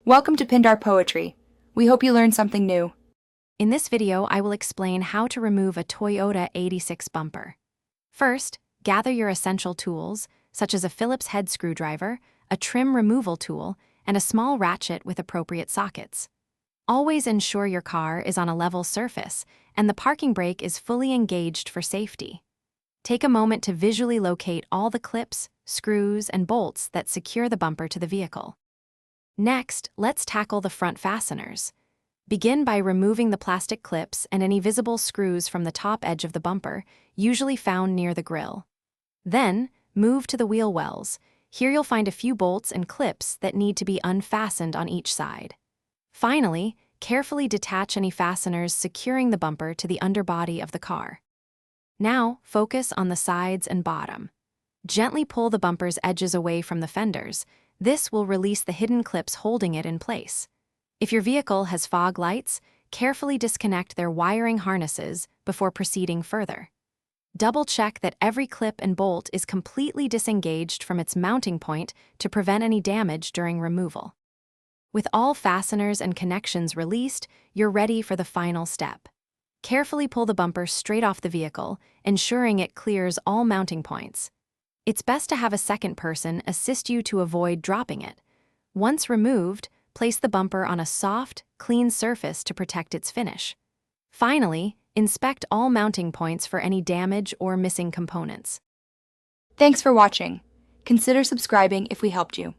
Welcome to Pindar Poetry. We hope you learned something new. In this video, I will explain how to remove a Toyota 86 bumper. First, gather your essential tools, such as a Phillips head screwdriver, a trim removal tool, and a small ratchet with appropriate sockets. Always ensure your car is on a level surface and the parking brake is fully engaged for safety. Take a moment to visually locate all the clips, screws, and bolts that secure the bumper to the vehicle. Next, let's tackle the front fasteners. Begin by removing the plastic clips and any visible screws from the top edge of the bumper, usually found near the grille. Then, move to the wheel wells. Here you'll find a few bolts and clips that need to be unfastened on each side. Finally, carefully detach any fasteners securing the bumper to the underbody of the car. Now, focus on the sides and bottom. Gently pull the bumper's edges away from the fenders. This will release the hidden clips holding it in place. If your vehicle has fog lights, carefully disconnect their wiring harnesses before proceeding further. Double-check that every clip and bolt is completely disengaged from its mounting point to prevent any damage during removal. With all fasteners and connections released, you're ready for the final step. Carefully pull the bumper straight off the vehicle, ensuring it clears all mounting points. It's best to have a second person assist you to avoid dropping it. Once removed, place the bumper on a soft, clean surface to protect its finish. Finally, inspect all mounting points for any damage or missing components. Thanks for watching. Consider subscribing if we helped you.